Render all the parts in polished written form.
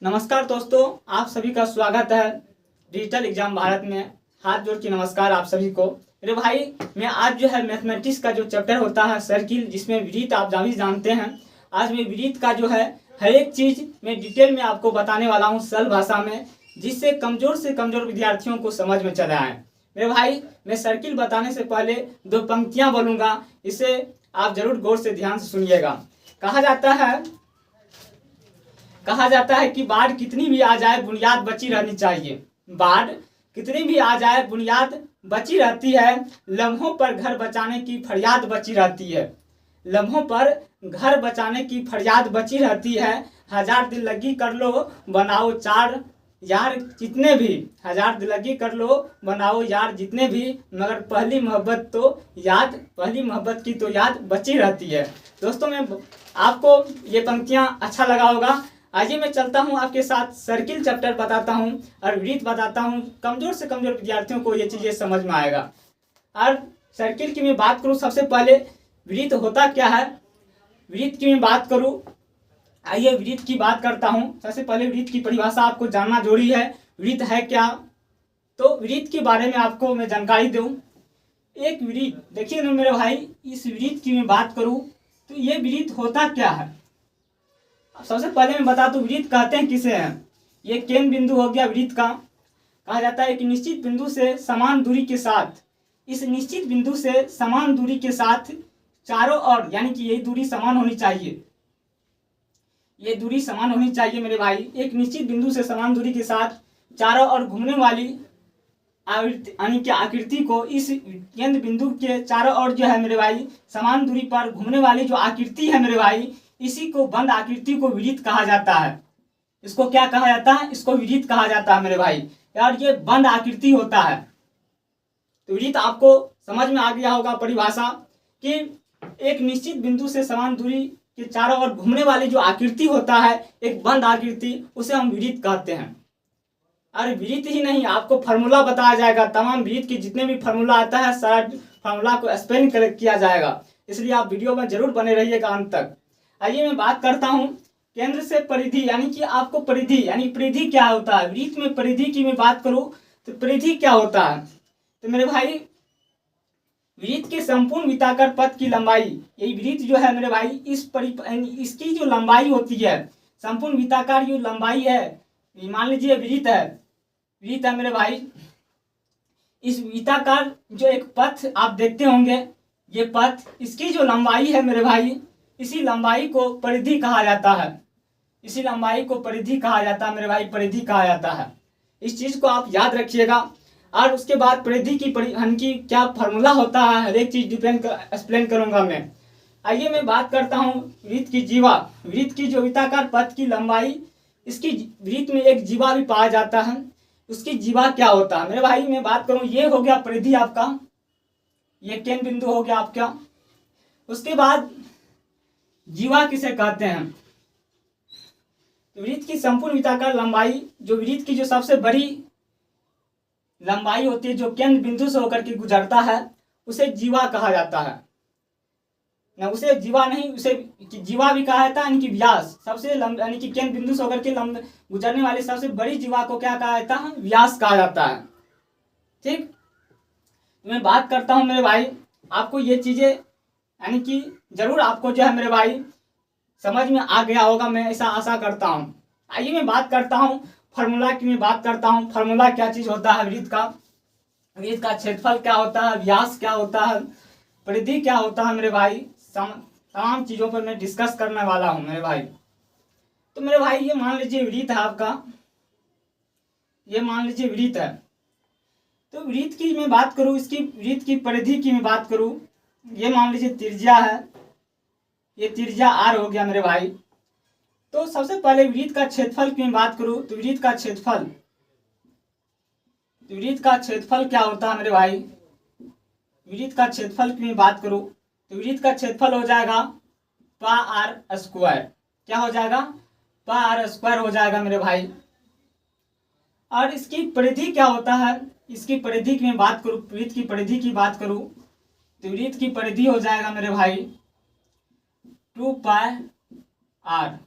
नमस्कार दोस्तों, आप सभी का स्वागत है डिजिटल एग्जाम भारत में। हाथ जोड़ के नमस्कार आप सभी को। मेरे भाई, मैं आज जो है मैथमेटिक्स का जो चैप्टर होता है सर्किल, जिसमें विरीत आप जानते हैं, आज मैं विरीत का जो है हर एक चीज़ मैं डिटेल में आपको बताने वाला हूँ सरल भाषा में, जिससे कमज़ोर से कमज़ोर विद्यार्थियों को समझ में चला आए। मेरे भाई, मैं सर्किल बताने से पहले दो पंक्तियाँ बोलूँगा, इसे आप जरूर गौर से ध्यान से सुनिएगा। कहा जाता है कि बाढ़ कितनी भी आ जाए बुनियाद बची रहनी चाहिए। बाढ़ कितनी भी आ जाए बुनियाद बची रहती है, लम्हों पर घर बचाने की फरियाद बची रहती है। लम्हों पर घर बचाने की फरियाद बची रहती है। हजार दिल लगी कर लो बनाओ चार यार जितने भी, हजार दिल लगी कर लो बनाओ यार जितने भी, मगर पहली मोहब्बत की तो याद बची रहती है। दोस्तों, मैं आपको ये पंक्तियाँ अच्छा लगा होगा। आइए मैं चलता हूँ आपके साथ, सर्किल चैप्टर बताता हूँ और वृत्त बताता हूँ। कमज़ोर से कमज़ोर विद्यार्थियों को ये चीज़ें समझ में आएगा। और सर्किल की मैं बात करूँ, सबसे पहले वृत्त होता क्या है, वृत्त की मैं बात करूँ। आइए वृत्त की बात करता हूँ। सबसे पहले वृत्त की परिभाषा आपको जानना जरूरी है। वृत्त है क्या, तो वृत्त के बारे में आपको मैं जानकारी दूँ। एक वृत्त, देखिए ना मेरे भाई, इस वृत्त की मैं बात करूँ तो ये वृत्त होता क्या है। सबसे पहले मैं बता दूं वृत्त कहते हैं किसे हैं। ये केंद्र बिंदु हो गया वृत्त का। कहा जाता है कि निश्चित बिंदु से समान दूरी के साथ, इस निश्चित बिंदु से समान दूरी के साथ चारों ओर, यानी कि यही दूरी समान होनी चाहिए, ये दूरी समान होनी चाहिए मेरे भाई। एक निश्चित बिंदु से समान दूरी के साथ चारों ओर घूमने वाली यानी कि आकृति को, इस केंद्र बिंदु के चारों ओर जो है मेरे भाई समान दूरी पर घूमने वाली जो आकृति है मेरे भाई, इसी को बंद आकृति को वृत्त कहा जाता है। इसको क्या कहा जाता है, इसको वृत्त कहा जाता है मेरे भाई। यार ये बंद आकृति होता है। तो वृत्त आपको समझ में आ गया होगा परिभाषा, कि एक निश्चित बिंदु से समान दूरी के चारों ओर घूमने वाली जो आकृति होता है, एक बंद आकृति, उसे हम वृत्त कहते हैं। और वृत्त ही नहीं, आपको फार्मूला बताया जाएगा। तमाम वृत्त के जितने भी फार्मूला आता है, सारा फार्मूला को एक्सप्लेन किया जाएगा, इसलिए आप वीडियो में जरूर बने रहिएगा अंत तक। आइए मैं बात करता हूँ केंद्र से परिधि, यानी कि आपको परिधि, यानी परिधि क्या होता है। वृत्त में परिधि की मैं बात करूँ तो परिधि क्या होता है, तो मेरे भाई वृत्त के संपूर्ण वृत्ताकार पथ की लंबाई, यही वृत्त जो है मेरे भाई, इसकी जो लंबाई होती है, संपूर्ण वृत्ताकार जो लंबाई है, मान लीजिए वृत्त है मेरे भाई। इस वृत्ताकार जो एक पथ आप देखते होंगे, ये पथ, इसकी जो लंबाई है मेरे भाई, इसी लंबाई को परिधि कहा जाता है। इसी लंबाई को परिधि कहा जाता है मेरे भाई, परिधि कहा जाता है। इस चीज़ को आप याद रखिएगा। और उसके बाद परिधि की क्या फार्मूला होता है, हर एक चीज़ एक्सप्लेन करूंगा मैं। आइए मैं बात करता हूँ वृत्त की जीवा। वृत्त की जो वृत्ताकार पथ की लंबाई, इसकी वृत्त में एक जीवा भी पाया जाता है। उसकी जीवा क्या होता है मेरे भाई, मैं बात करूँ, ये हो गया परिधि आपका, ये केंद्र बिंदु हो गया आपका। उसके बाद जीवा किसे कहते हैं, तो वृत्त की संपूर्ण वृत्ताकार लंबाई, जो वृत्त की जो सबसे बड़ी लंबाई होती है, जो केंद्र बिंदु से होकर के गुजरता है, उसे जीवा कहा जाता है। ना उसे जीवा नहीं, उसे जीवा भी कहा जाता है, यानी कि व्यास, सबसे यानी कि केंद्र बिंदु से होकर के गुजरने वाली सबसे बड़ी जीवा को क्या कहा जाता है, व्यास कहा जाता है। ठीक, मैं बात करता हूँ मेरे भाई, आपको ये चीजें यानी कि जरूर आपको जो है मेरे भाई समझ में आ गया होगा, मैं ऐसा आशा करता हूँ। आइए मैं बात करता हूँ फार्मूला की, मैं बात करता हूँ फार्मूला क्या चीज़ होता है वृत्त का। वृत्त का क्षेत्रफल क्या होता है, व्यास क्या होता है, परिधि क्या होता है मेरे भाई, तमाम चीज़ों पर मैं डिस्कस करने वाला हूँ मेरे भाई। तो मेरे भाई ये मान लीजिए वृत्त है आपका, ये मान लीजिए वृत्त है। तो वृत्त की मैं बात करूँ, इसकी वृत्त की परिधि की मैं बात करूँ, ये मान लीजिए त्रिज्या है, ये त्रिज्या r हो गया मेरे भाई। तो सबसे पहले वृत्त का क्षेत्रफल की मैं बात करूं, तो वृत्त का क्षेत्रफल क्या होता है मेरे भाई। वृत्त का क्षेत्रफल की मैं बात करूं तो वृत्त का क्षेत्रफल हो जाएगा πr स्क्वायर। क्या हो जाएगा, πr स्क्वायर हो जाएगा मेरे भाई। और इसकी परिधि क्या होता है, इसकी परिधि की मैं बात करूं, वृत्त की परिधि की बात करूं तो वृत्त की परिधि हो जाएगा मेरे भाई 2πr।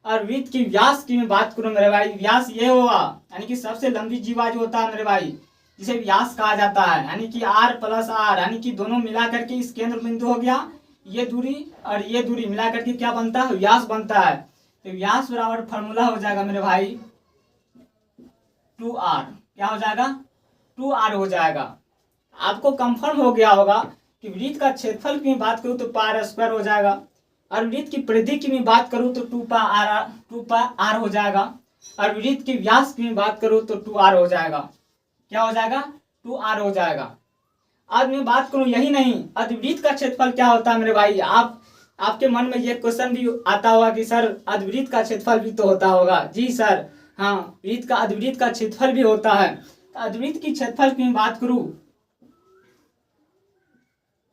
और वृत्त की व्यास की मैं बात करूँ मेरे भाई, व्यास ये होगा यानी कि सबसे लंबी जीवा जो होता है मेरे भाई, जिसे व्यास कहा जाता है, यानी कि आर प्लस आर, यानी कि दोनों मिला करके इस केंद्र बिंदु हो गया, ये दूरी और ये दूरी मिला करके क्या बनता है, व्यास बनता है। तो व्यास बराबर फॉर्मूला हो जाएगा मेरे भाई 2r, क्या हो जाएगा 2r हो जाएगा। आपको कंफर्म हो गया होगा कि वृत्त का क्षेत्रफल की बात करूँ तो पार स्क्वायर हो जाएगा, और वृत्त की परिधि की मैं बात करूँ तो 2πr हो जाएगा, और वृत्त की व्यास की मैं बात करूँ तो 2r हो जाएगा। क्या हो जाएगा 2r हो जाएगा। आज मैं बात करूँ यही नहीं, अर्धवृत्त का क्षेत्रफल क्या होता है मेरे भाई, आपके मन में ये क्वेश्चन भी आता होगा कि सर अर्धवृत्त का क्षेत्रफल भी तो होता होगा। जी सर, हाँ, अर्धवृत्त का क्षेत्रफल भी होता है। तो अर्धवृत्त की क्षेत्रफल की मैं बात करूँ,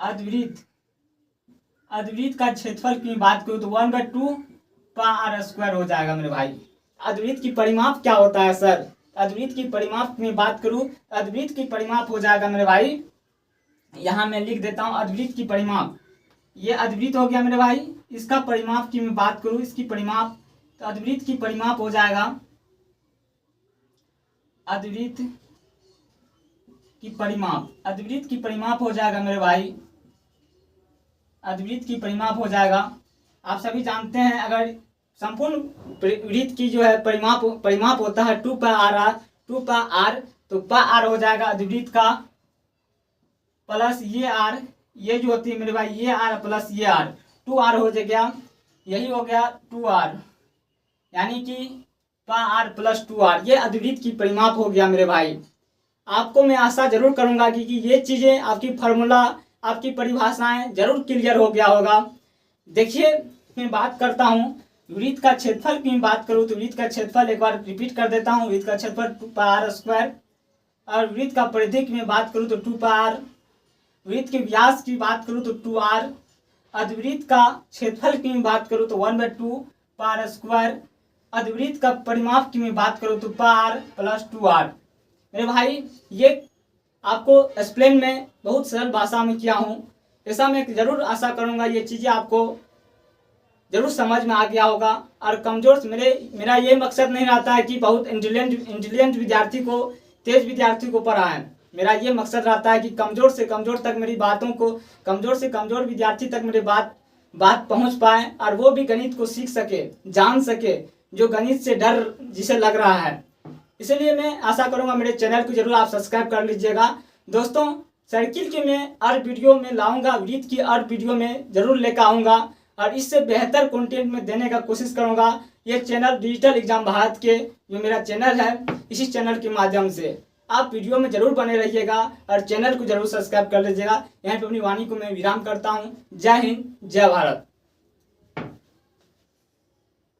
अर्धवृत्त का क्षेत्रफल की बात करूँ तो 1/2πr² हो जाएगा मेरे भाई। अर्धवृत्त की परिमाप क्या होता है सर, अर्धवृत्त की परिमाप की बात करूँ, अर्धवृत्त की परिमाप हो जाएगा मेरे भाई, यहाँ मैं लिख देता हूँ अर्धवृत्त की परिमाप। ये अर्धवृत्त हो गया मेरे भाई, इसका परिमाप की मैं बात करूँ, इसकी परिमाप, तो अर्धवृत्त की परिमाप हो जाएगा, अर्धवृत्त की परिमाप हो जाएगा मेरे भाई, अर्धवृत्त की परिमाप हो जाएगा। आप सभी जानते हैं अगर संपूर्ण वृत्त की जो है परिमाप होता है 2πr, तो πr हो जाएगा अर्धवृत्त का, प्लस ये r, ये जो होती है मेरे भाई ये r प्लस ये r, 2r हो गया, यही हो गया 2r, यानी कि πr प्लस 2r, ये अर्धवृत्त की परिमाप हो गया मेरे भाई। आपको मैं आशा जरूर करूंगा कि ये चीज़ें, आपकी फार्मूला, आपकी परिभाषाएं जरूर क्लियर हो गया होगा। देखिए मैं बात करता हूँ वृत्त का क्षेत्रफल की बात करूँ तो वृत्त का क्षेत्रफल एक बार रिपीट कर देता हूँ, वृत्त का क्षेत्रफल 2πr², और वृत्त का परिधि की मैं बात करूँ तो 2πr, वृत्त के व्यास की बात करूँ तो 2r, अर्धवृत्त का क्षेत्रफल की मैं बात करूँ तो 1/2πr², अर्धवृत्त का परिमाप की मैं बात करूँ तो πr प्लस 2r। मेरे भाई ये आपको एक्सप्लेन में बहुत सरल भाषा में किया हूँ, ऐसा मैं जरूर आशा करूँगा ये चीज़ें आपको जरूर समझ में आ गया होगा। और कमज़ोर मेरा ये मकसद नहीं रहता है कि बहुत इंटेलिजेंट विद्यार्थी को, तेज विद्यार्थी को पढ़ाएं। मेरा ये मकसद रहता है कि कमज़ोर से कमज़ोर तक मेरी बातों को, कमज़ोर से कमज़ोर विद्यार्थी तक मेरी बात पहुँच पाए, और वो भी गणित को सीख सके, जान सके, जो गणित से डर जिसे लग रहा है। इसलिए मैं आशा करूंगा मेरे चैनल को जरूर आप सब्सक्राइब कर लीजिएगा। दोस्तों सर्किल की मैं हर वीडियो में लाऊंगा, वृत्त की हर वीडियो में जरूर लेकर आऊँगा, और इससे बेहतर कंटेंट में देने का कोशिश करूँगा। ये चैनल डिजिटल एग्जाम भारत के जो मेरा चैनल है, इसी चैनल के माध्यम से आप वीडियो में जरूर बने रहिएगा और चैनल को जरूर सब्सक्राइब कर लीजिएगा। यहाँ पे अपनी वाणी को मैं विराम करता हूँ। जय हिंद, जय भारत।